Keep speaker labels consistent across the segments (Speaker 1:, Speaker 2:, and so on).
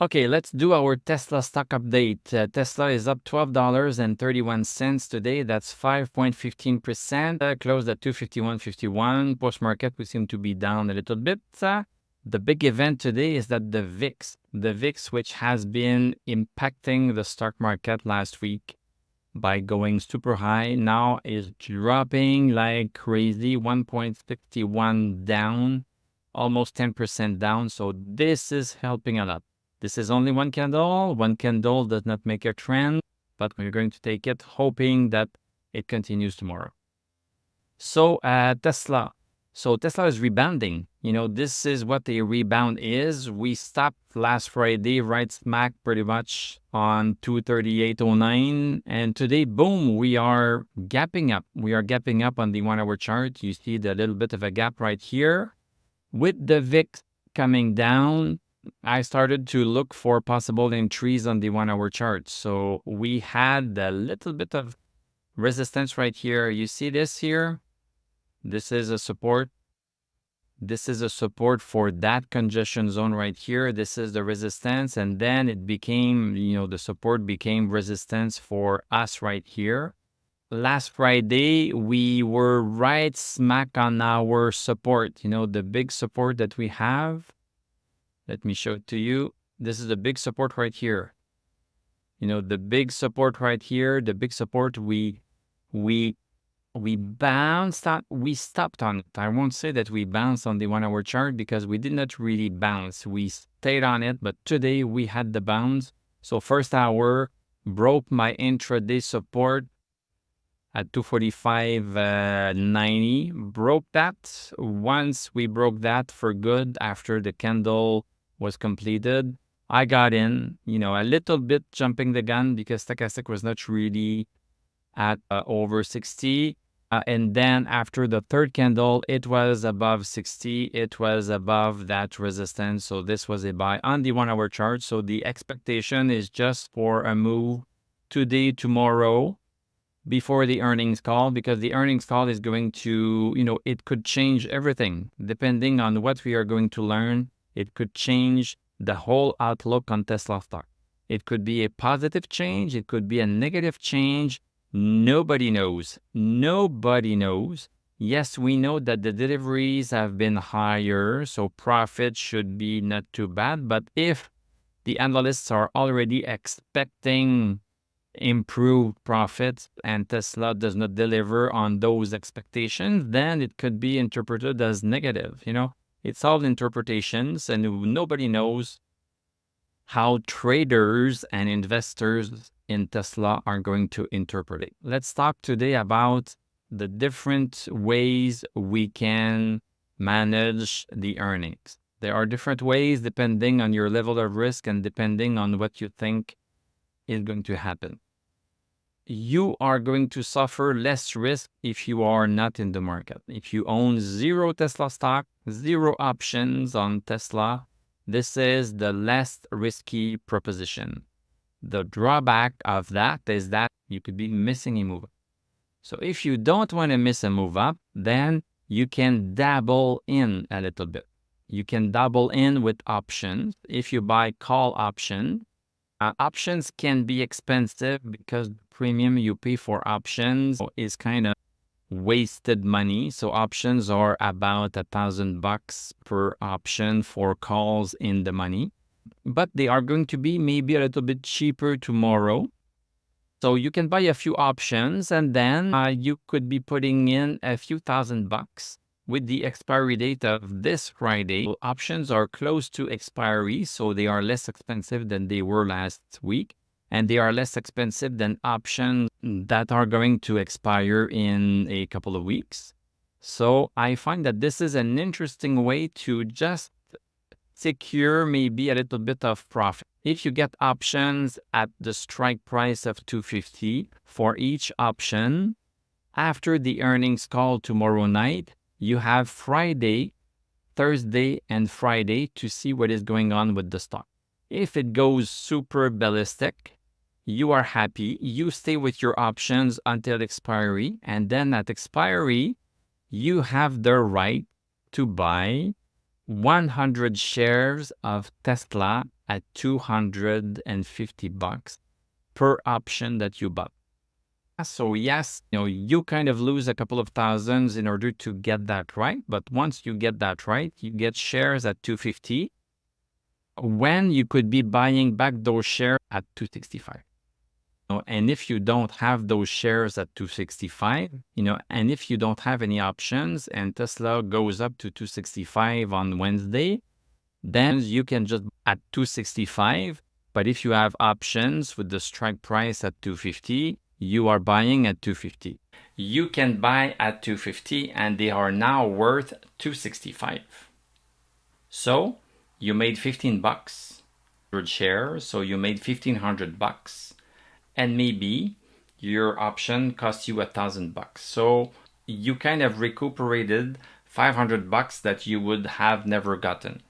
Speaker 1: Okay, let's do our Tesla stock update. Tesla is up $12.31 today. That's 5.15%. Closed at 251.51. Post-market, we seem to be down a little bit. The big event today is that the VIX, which has been impacting the stock market last week by going super high, now is dropping like crazy, 1.61 down, almost 10% down. So this is helping a lot. This is only one candle. One candle does not make a trend, but we're going to take it, hoping that it continues tomorrow. So Tesla. So Tesla is rebounding. You know, this is what a rebound is. We stopped last Friday right smack pretty much on 238.09. And today, boom, we are gapping up. We are gapping up on the 1 hour chart. You see the little bit of a gap right here. With the VIX coming down, I started to look for possible entries on the 1 hour chart. So we had a little bit of resistance right here. You see this here? This is a support. This is a support for that congestion zone right here. This is the resistance. And then it became, you know, the support became resistance for us right here. Last Friday, we were right smack on our support, you know, the big support that we have. Let me show it to you. This is the big support right here. You know, the big support right here, the big support, we bounced on, we stopped on it. I won't say that we bounced on the 1 hour chart because we did not really bounce. We stayed on it, but today we had the bounce. So first hour broke my intraday support at 245.90, broke that. Once we broke that for good after the candle was completed, I got in, you know, a little bit jumping the gun because stochastic was not really at over 60. And then after the third candle, it was above 60. It was above that resistance. So this was a buy on the 1 hour chart. So the expectation is just for a move today, tomorrow, before the earnings call, because the earnings call is going to, you know, it could change everything. Depending on what we are going to learn, it could change the whole outlook on Tesla stock. It could be a positive change. It could be a negative change. Nobody knows. Nobody knows. Yes, we know that the deliveries have been higher, so profit should be not too bad. But if the analysts are already expecting improved profits and Tesla does not deliver on those expectations, then it could be interpreted as negative. You know, it's all interpretations, and nobody knows how traders and investors in Tesla are going to interpret it. Let's talk today about the different ways we can manage the earnings. There are different ways depending on your level of risk and depending on what you think is going to happen. You are going to suffer less risk if you are not in the market. If you own zero Tesla stock, zero options on Tesla, this is the less risky proposition. The drawback of that is that you could be missing a move up. So if you don't want to miss a move up, then you can dabble in a little bit. You can dabble in with options. If you buy call option, options can be expensive because the premium you pay for options is kind of wasted money. So options are about $1,000 per option for calls in the money, but they are going to be maybe a little bit cheaper tomorrow. So you can buy a few options and then you could be putting in a few $1,000 with the expiry date of this Friday. So options are close to expiry, so they are less expensive than they were last week. And they are less expensive than options that are going to expire in a couple of weeks. So I find that this is an interesting way to just secure maybe a little bit of profit. If you get options at the strike price of $250 for each option, after the earnings call tomorrow night, you have Friday, Thursday, and Friday to see what is going on with the stock. If it goes super ballistic, you are happy. You stay with your options until expiry, and then at expiry, you have the right to buy 100 shares of Tesla at $250 per option that you bought. So yes, you kind of lose a couple of thousands in order to get that right. But once you get that right, you get shares at 250 when you could be buying back those shares at 265. And if you don't have those shares at 265, and if you don't have any options and Tesla goes up to 265 on Wednesday, then you can just at 265. But if you have options with the strike price at 250, you are buying at 250. You can buy at 250 and they are now worth 265. So you made $15, 100 shares, so you made $1,500. And maybe your option cost you $1,000. So you kind of recuperated $500 that you would have never gotten.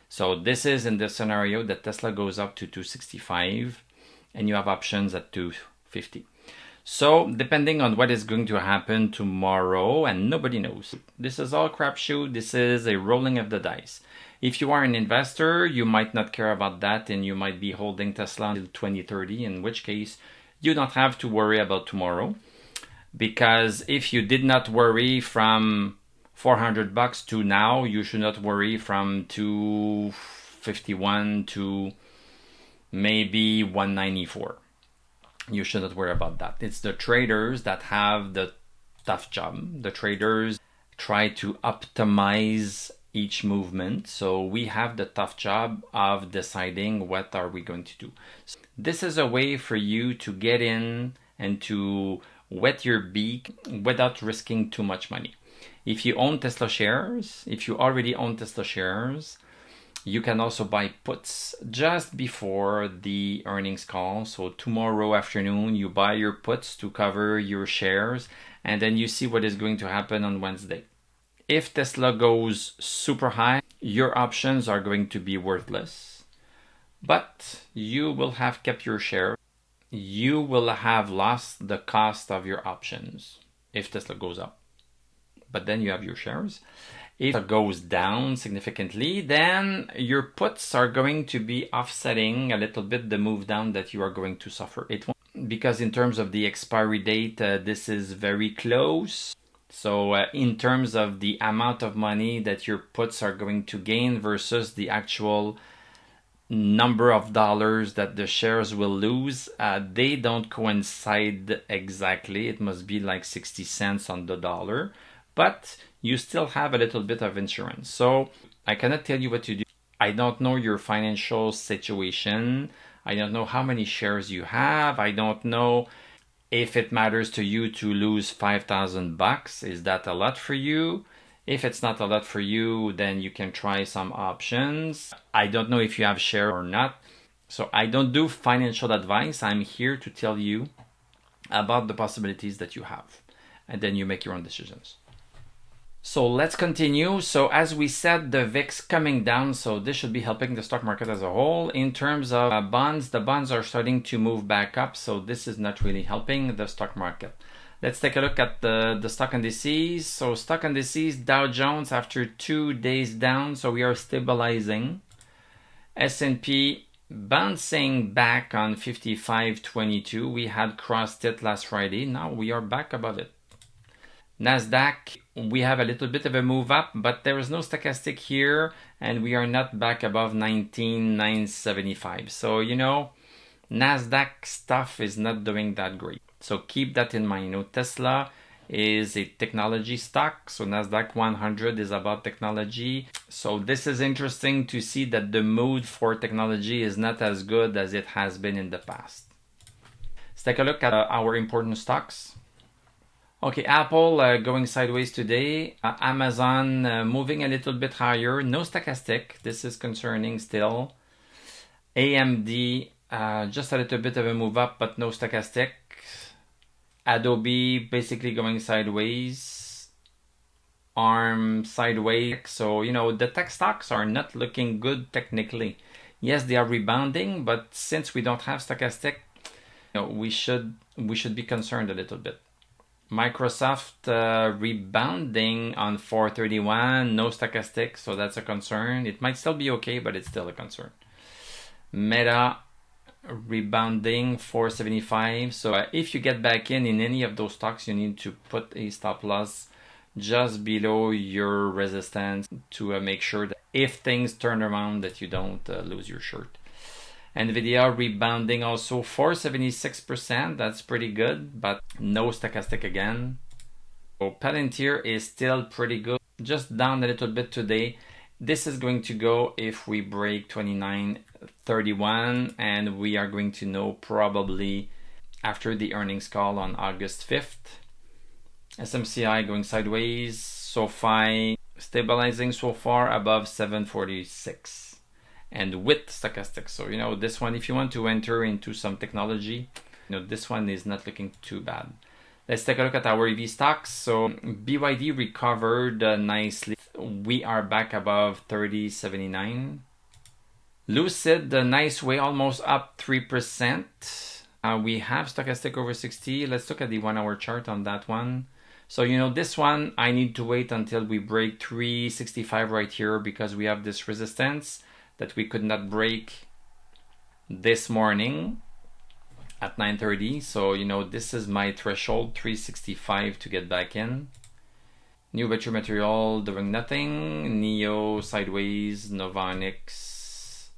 Speaker 1: So this is in the scenario that Tesla goes up to 265 and you have options at 250. So depending on what is going to happen tomorrow, and nobody knows. This is all crapshoot. This is a rolling of the dice. If you are an investor, you might not care about that and you might be holding Tesla until 2030, in which case you don't have to worry about tomorrow. Because if you did not worry from $400 to now, you should not worry from 251 to maybe 194. You should not worry about that. It's the traders that have the tough job. The traders try to optimize each movement. So we have the tough job of deciding what are we going to do. So this is a way for you to get in and to wet your beak without risking too much money. If you own Tesla shares, if you already own Tesla shares, you can also buy puts just before the earnings call. So tomorrow afternoon, you buy your puts to cover your shares, and then you see what is going to happen on Wednesday. If Tesla goes super high, your options are going to be worthless, but you will have kept your share. You will have lost the cost of your options if Tesla goes up, but then you have your shares. If it goes down significantly, then your puts are going to be offsetting a little bit the move down that you are going to suffer. It won't, because in terms of the expiry date, this is very close. So in terms of the amount of money that your puts are going to gain versus the actual number of dollars that the shares will lose, they don't coincide exactly. It must be like 60 cents on the dollar, but you still have a little bit of insurance. So I cannot tell you what to do. I don't know your financial situation. I don't know how many shares you have. I don't know if it matters to you to lose $5,000. Is that a lot for you? If it's not a lot for you, then you can try some options. I don't know if you have share or not. So I don't do financial advice. I'm here to tell you about the possibilities that you have. And then you make your own decisions. So let's continue. So as we said, the VIX coming down, so this should be helping the stock market as a whole. In terms of bonds, the bonds are starting to move back up, so this is not really helping the stock market. Let's take a look at the stock indices. So stock indices, Dow Jones after 2 days down, so we are stabilizing. S&P bouncing back on 55.22. We had crossed it last Friday. Now we are back above it. Nasdaq, we have a little bit of a move up, but there is no stochastic here, and we are not back above 19,975. So, Nasdaq stuff is not doing that great. So keep that in mind. Tesla is a technology stock, so Nasdaq 100 is about technology. So this is interesting to see that the mood for technology is not as good as it has been in the past. Let's take a look at our important stocks. Okay, Apple going sideways today. Amazon moving a little bit higher. No stochastic. This is concerning still. AMD just a little bit of a move up, but no stochastic. Adobe basically going sideways. ARM sideways. So, the tech stocks are not looking good technically. Yes, they are rebounding, but since we don't have stochastic, we should be concerned a little bit. Microsoft rebounding on 431, no stochastic, so that's a concern. It might still be okay, but it's still a concern. Meta rebounding 475. So if you get back in any of those stocks, you need to put a stop loss just below your resistance to make sure that if things turn around that you don't lose your shirt. Nvidia rebounding also 476%. That's pretty good, but no stochastic again. So Palantir is still pretty good, just down a little bit today. This is going to go if we break 29.31, and we are going to know probably after the earnings call on August 5th. SMCI going sideways. SoFi stabilizing so far above 746 and with stochastics. So, you know, this one, if you want to enter into some technology, you know, this one is not looking too bad. Let's take a look at our EV stocks. So BYD recovered nicely. We are back above 30.79. Lucid, the nice way, almost up 3%. We have stochastic over 60. Let's look at the 1 hour chart on that one. So, you know, this one, I need to wait until we break 365 right here, because we have this resistance that we could not break this morning at 9:30. So, you know, this is my threshold, 365 to get back in. New battery material doing nothing. Neo sideways. Novonix.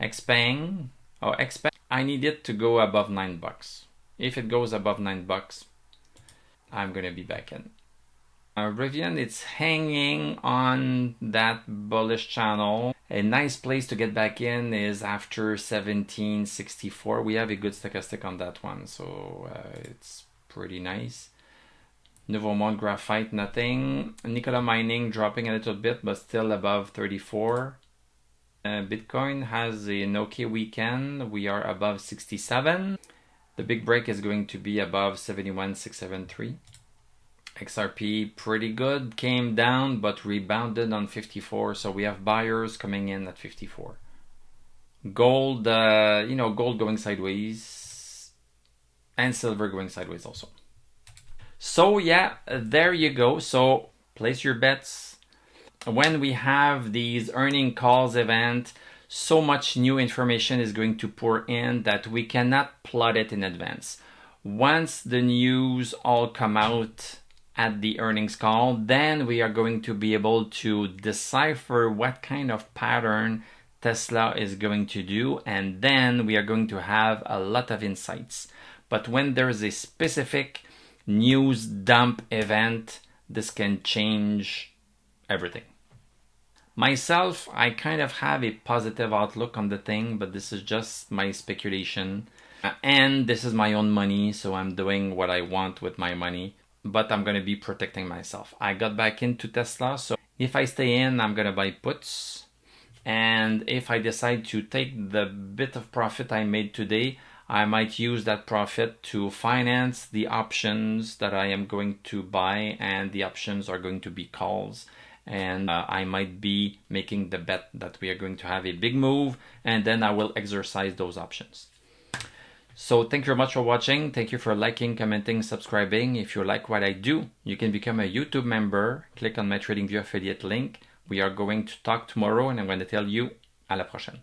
Speaker 1: Xpeng. Oh, Xpeng. I need it to go above $9. If it goes above $9, I'm gonna be back in. Rivian, it's hanging on that bullish channel. A nice place to get back in is after 1764. We have a good stochastic on that one, so it's pretty nice. Nouveau Monde Graphite, nothing. Nikola Mining dropping a little bit, but still above 34. Bitcoin has an okay weekend. We are above 67. The big break is going to be above 71,673. XRP pretty good, came down but rebounded on 54, so we have buyers coming in at 54. Gold, you know, gold going sideways, and silver going sideways also. So yeah, there you go. So place your bets. When we have these earning calls event, so much new information is going to pour in that we cannot plot it in advance. Once the news all come out at the earnings call, then we are going to be able to decipher what kind of pattern Tesla is going to do, and then we are going to have a lot of insights. But when there's a specific news dump event, this can change everything. Myself, I kind of have a positive outlook on the thing, but this is just my speculation. And this is my own money, so I'm doing what I want with my money. But I'm going to be protecting myself. I got back into Tesla, so if I stay in, I'm going to buy puts. And if I decide to take the bit of profit I made today, I might use that profit to finance the options that I am going to buy, and the options are going to be calls. And I might be making the bet that we are going to have a big move, and then I will exercise those options. So thank you very much for watching. Thank you for liking, commenting, subscribing. If you like what I do, you can become a YouTube member. Click on my TradingView affiliate link. We are going to talk tomorrow, and I'm going to tell you à la prochaine.